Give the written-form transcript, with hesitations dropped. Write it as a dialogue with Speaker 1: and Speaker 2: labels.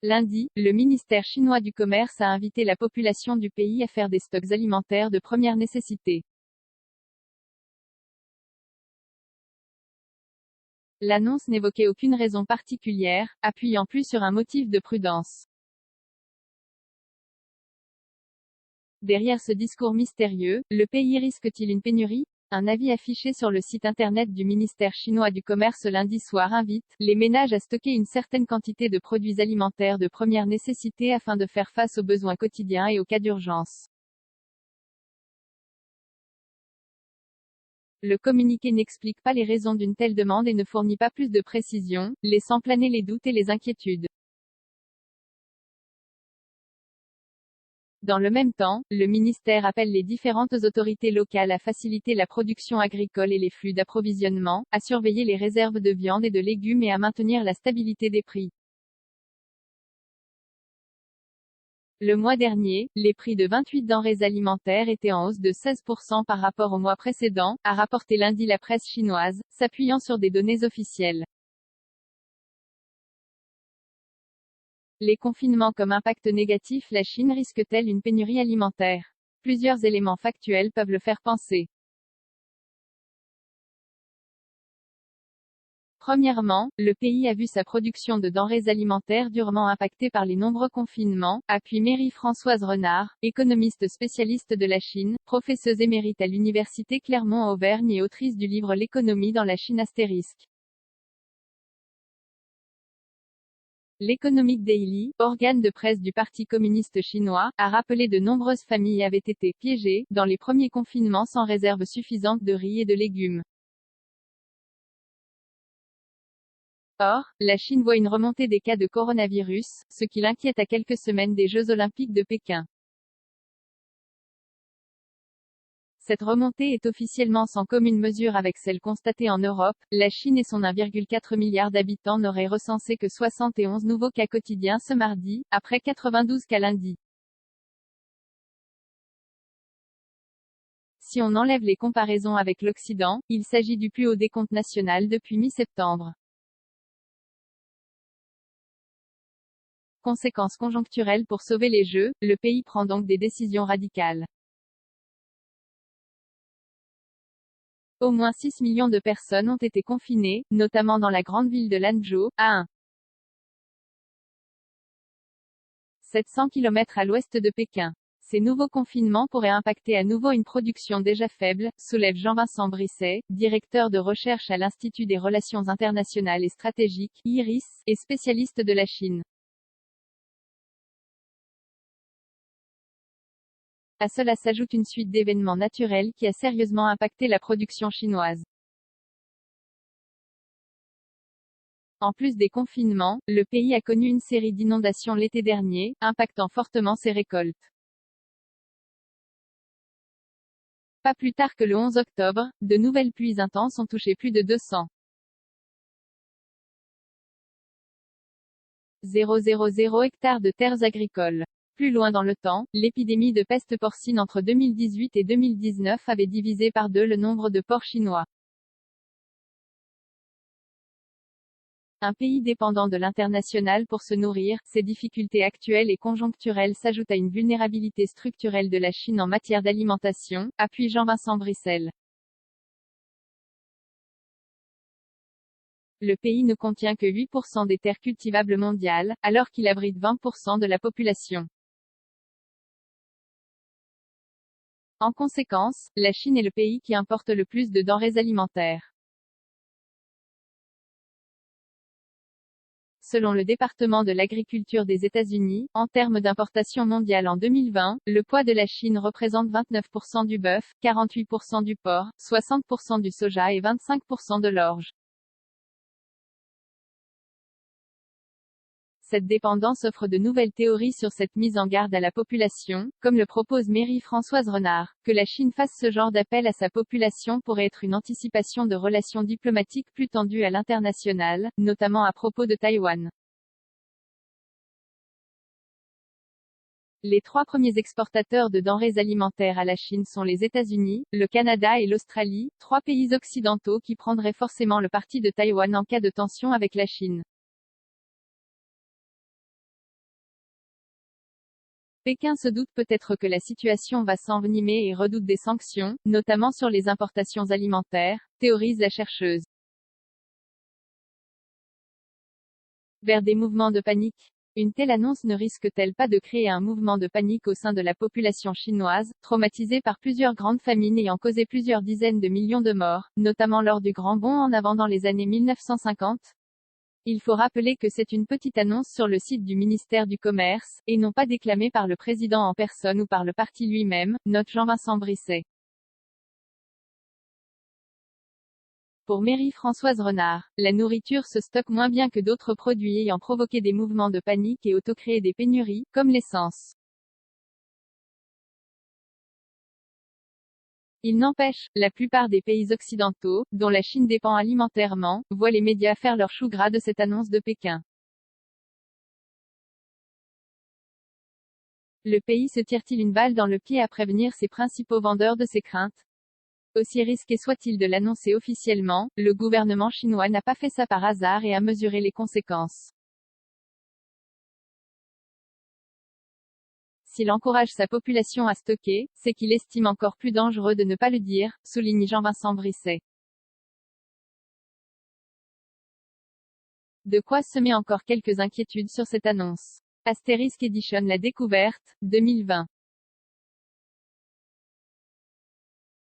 Speaker 1: Lundi, le ministère chinois du Commerce a invité la population du pays à faire des stocks alimentaires de première nécessité. L'annonce n'évoquait aucune raison particulière, appuyant plus sur un motif de prudence. Derrière ce discours mystérieux, le pays risque-t-il une pénurie? Un avis affiché sur le site internet du ministère chinois du Commerce lundi soir invite les ménages à stocker une certaine quantité de produits alimentaires de première nécessité afin de faire face aux besoins quotidiens et aux cas d'urgence. Le communiqué n'explique pas les raisons d'une telle demande et ne fournit pas plus de précisions, laissant planer les doutes et les inquiétudes. Dans le même temps, le ministère appelle les différentes autorités locales à faciliter la production agricole et les flux d'approvisionnement, à surveiller les réserves de viande et de légumes et à maintenir la stabilité des prix. Le mois dernier, les prix de 28 denrées alimentaires étaient en hausse de 16% par rapport au mois précédent, a rapporté lundi la presse chinoise, s'appuyant sur des données officielles. Les confinements comme impact négatif. La Chine risque-t-elle une pénurie alimentaire? Plusieurs éléments factuels peuvent le faire penser. Premièrement, le pays a vu sa production de denrées alimentaires durement impactée par les nombreux confinements, appuie Marie-Françoise Renard, économiste spécialiste de la Chine, professeuse émérite à l'université Clermont-Auvergne et autrice du livre L'économie dans la Chine ***. L'Economic Daily, organe de presse du Parti communiste chinois, a rappelé de nombreuses familles avaient été piégées dans les premiers confinements sans réserve suffisante de riz et de légumes. Or, la Chine voit une remontée des cas de coronavirus, ce qui l'inquiète à quelques semaines des Jeux olympiques de Pékin. Cette remontée est officiellement sans commune mesure avec celle constatée en Europe. La Chine et son 1,4 milliard d'habitants n'auraient recensé que 71 nouveaux cas quotidiens ce mardi, après 92 cas lundi. Si on enlève les comparaisons avec l'Occident, il s'agit du plus haut décompte national depuis mi-septembre. Conséquences conjoncturelles. Pour sauver les Jeux, le pays prend donc des décisions radicales. Au moins 6 millions de personnes ont été confinées, notamment dans la grande ville de Lanzhou, à 700 km à l'ouest de Pékin. Ces nouveaux confinements pourraient impacter à nouveau une production déjà faible, soulève Jean-Vincent Brisset, directeur de recherche à l'Institut des Relations Internationales et Stratégiques, IRIS, et spécialiste de la Chine. À cela s'ajoute une suite d'événements naturels qui a sérieusement impacté la production chinoise. En plus des confinements, le pays a connu une série d'inondations l'été dernier, impactant fortement ses récoltes. Pas plus tard que le 11 octobre, de nouvelles pluies intenses ont touché plus de 200 000 hectares de terres agricoles. Plus loin dans le temps, l'épidémie de peste porcine entre 2018 et 2019 avait divisé par 2 le nombre de porcs chinois. Un pays dépendant de l'international pour se nourrir, ces difficultés actuelles et conjoncturelles s'ajoutent à une vulnérabilité structurelle de la Chine en matière d'alimentation, appuie Jean-Vincent Brisset. Le pays ne contient que 8% des terres cultivables mondiales, alors qu'il abrite 20% de la population. En conséquence, la Chine est le pays qui importe le plus de denrées alimentaires. Selon le département de l'agriculture des États-Unis, en termes d'importation mondiale en 2020, le poids de la Chine représente 29% du bœuf, 48% du porc, 60% du soja et 25% de l'orge. Cette dépendance offre de nouvelles théories sur cette mise en garde à la population, comme le propose Marie-Françoise Renard. Que la Chine fasse ce genre d'appel à sa population pourrait être une anticipation de relations diplomatiques plus tendues à l'international, notamment à propos de Taïwan. Les 3 premiers exportateurs de denrées alimentaires à la Chine sont les États-Unis, le Canada et l'Australie, 3 pays occidentaux qui prendraient forcément le parti de Taïwan en cas de tension avec la Chine. Pékin se doute peut-être que la situation va s'envenimer et redoute des sanctions, notamment sur les importations alimentaires, théorise la chercheuse. Vers des mouvements de panique. Une telle annonce ne risque-t-elle pas de créer un mouvement de panique au sein de la population chinoise, traumatisée par plusieurs grandes famines ayant causé plusieurs dizaines de millions de morts, notamment lors du Grand Bond en avant dans les années 1950? Il faut rappeler que c'est une petite annonce sur le site du ministère du Commerce, et non pas déclamée par le président en personne ou par le parti lui-même, note Jean-Vincent Brisset. Pour Marie-Françoise Renard, la nourriture se stocke moins bien que d'autres produits ayant provoqué des mouvements de panique et auto-créé des pénuries, comme l'essence. Il n'empêche, la plupart des pays occidentaux, dont la Chine dépend alimentairement, voient les médias faire leur chou gras de cette annonce de Pékin. Le pays se tire-t-il une balle dans le pied à prévenir ses principaux vendeurs de ses craintes? Aussi risqué soit-il de l'annoncer officiellement, le gouvernement chinois n'a pas fait ça par hasard et a mesuré les conséquences. S'il encourage sa population à stocker, c'est qu'il estime encore plus dangereux de ne pas le dire, souligne Jean-Vincent Brisset. De quoi semer encore quelques inquiétudes sur cette annonce. Asterisk Edition La Découverte, 2020.